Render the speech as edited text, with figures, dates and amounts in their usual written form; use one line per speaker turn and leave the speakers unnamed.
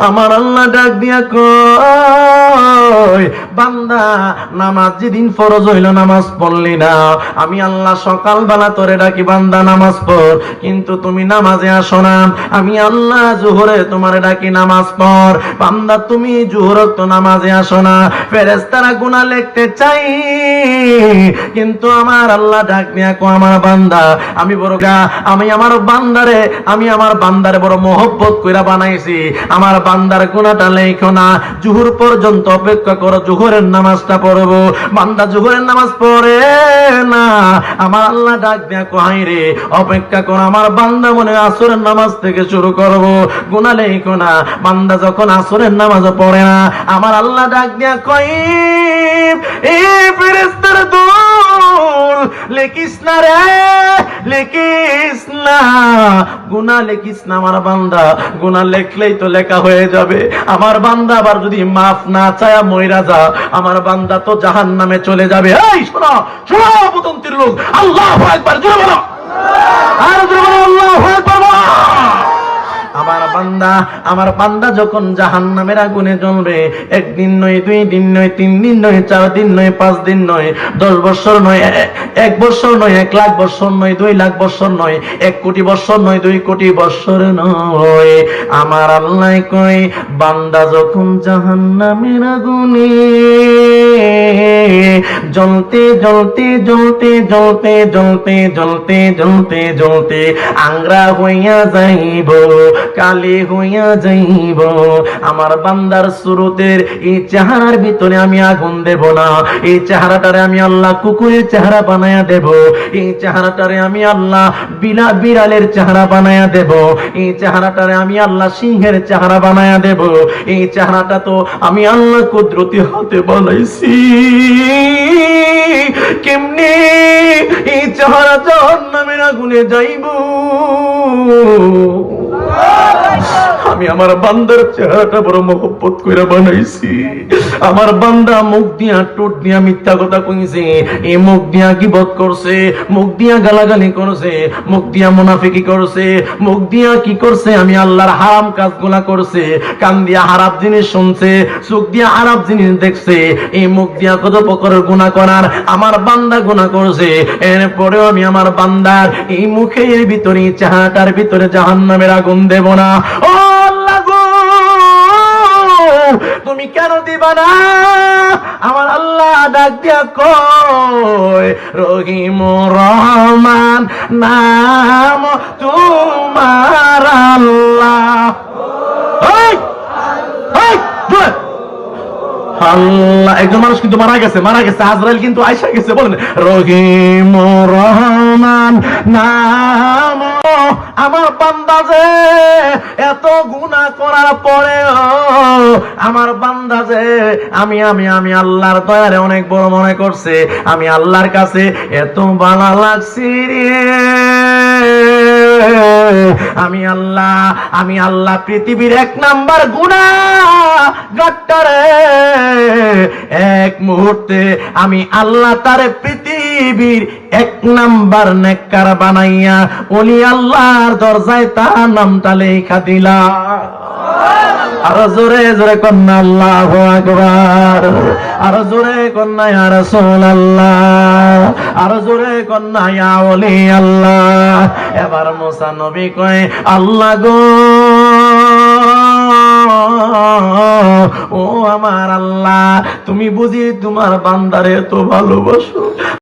আমার আল্লাহ ডাক দিয়া কয়, বান্দা নামাজ যেদিন ফরজ হইল নামাজ পড়লি না, আমি আল্লাহ সকালবেলা তোরে ডাকি বান্দা নামাজ পড়, কিন্তু তুমি নামাজে আসো না। আমি আল্লাহ জোহরে তোমারে ডাকি নামাজ পড়, বান্দা তুমি জোহরত তো নামাজে আসো না। ফেরেশতারা গুনাহ লিখতে চাই, কিন্তু আমার আল্লাহ ডাক দিয়া কয়, আমার বান্দা আমি আমার বান্দারে বড় মহব্বত কইরা বানাইছি, আমার বান্দার গুনাহটা লেখো না, জোহর পর্যন্ত অপেক্ষা করো, জোহরের নামাজটা পড়বো। বান্দা জোহরের নামাজ পড়ে না, আমার আল্লাহ ডাক দিয়া কয়, রে অপেক্ষা করো, আমার বান্দা মনে আসরের নামাজ থেকে শুরু করবো, গুনাহ লেখো না। বান্দা যখন আসরের নামাজ পড়ে না, আমার আল্লাহ ডাক দিয়া কয়, এই ফেরেশতার দল লেখিস না রে, লেখিস না, গুনাহ লেখিস না। আমার বান্দা গুনাহ লেখলেই তো লেখা হয়ে যাবে। আমার বান্দা আবার যদি মাফ না চায়া মইরা যা, আমার বান্দা তো জাহান্নামে চলে যাবে। এই শোনো শোনো পতন্তির লোক, আল্লাহু আকবার জোরে বলো, আর জোরে বলো আল্লাহু আকবার। আমার বান্দা যখন জাহান্নামের আগুনে জ্বলবে, একদিন নয়, 2 দিন নয়, 3 দিন নয়, 4 দিন নয়, 5 দিন নয়, 10 বছর নয়, 1 বছর নয়, 1 লাখ বছর নয়, 2 লাখ বছর নয়, 1 কোটি বছর নয়, 2 কোটি বছর নয়। আমার আল্লাহ কয়, বান্দা যখন জাহান্নামের আগুনে জ্বলতে জ্বলতে জ্বলতে জ্বলতে জ্বলতে জ্বলতে জ্বলতে জ্বলতে আংরা হইয়া যাইব, কালি হইয়া যাইব, আমার বান্দার সুরতের এই চেহারার ভিতরে আমি আগুন দেব না। এই চেহারাটারে আমি আল্লাহ কুকুরের চেহারা বানায়া দেব, এই চেহারাটারে আমি আল্লাহ বিড়ালের চেহারা বানায়া দেব, এই চেহারাটারে আমি আল্লাহ সিংহের চেহারা বানায়া দেব। এই চেহারাটা তো আমি আল্লাহ কুদরতি হাতে বানাইছি। কেমনে এই চেহারা জাহান্নামের আগুনে যাইব? আমি আমার বান্দার চেহারাটা বড় মহব্বত কইরা বানাইছি। আমার বান্দা মুখ দিয়া ঠোঁট দিয়া মিথ্যা কথা কইছে, এই মুখ দিয়া গীবত করছে, মুখ দিয়া গালাগালি করছে, মুখ দিয়া মুনাফিকি করছে, মুখ দিয়া কি করছে, আমি আল্লাহর হারাম কাজগুলা করছে, কান দিয়া হারাম জিনিস শুনছে, চোখ দিয়া হারাম জিনিস দেখছে, এই মুখ দিয়া কত প্রকারের গুনাহ করার আমার বান্দা গুনাহ করছে। এরপরেও আমি আমার বান্দার এই মুখের ভিতরে, চেহারাটার ভিতরে জাহান্নামের আগুন দেব না। ও আল্লাহ গো, তুমি কেন দিবা না? আমার আল্লাহ ডাক দিয়া কয়, রহিম রহমান নাম তোমার আল্লাহ। আল্লাহ, একজন মানুষ কিন্তু মারা গেছে, আজরাইল কিন্তু আয়েশা গেছে। বলেন, রহিম রহমান নাম। আমার বান্দা যে এত গুনাহ করার পরেও, আমার বান্দা যে আমি আল্লাহর দয়ারে অনেক বড় মনে করছে, আমি আল্লাহর কাছে এত ভালো লাগছি রে। আমি আল্লাহ পৃথিবীর 1 নাম্বার গুনাহগারটারে এক মুহূর্তে আমি আল্লাহ তারে পৃথিবীর 1 নাম্বার নেককার বানাইয়া ওলি আল্লাহর দরজায় তার নামটা লেখা দিলাম। আরো জোরে জোরে কন্যা আল্লাহু আকবার, আরো জোরে কন্যা ইয়া রাসূলুল্লাহ, আরো জোরে কন্যা ইয়া ওলি আল্লাহ। এবার মুসা নবী কয়, আল্লাহ গো, ও আমার আল্লাহ, তুমি বুঝি তোমার বান্দারে এত ভালোবাসো।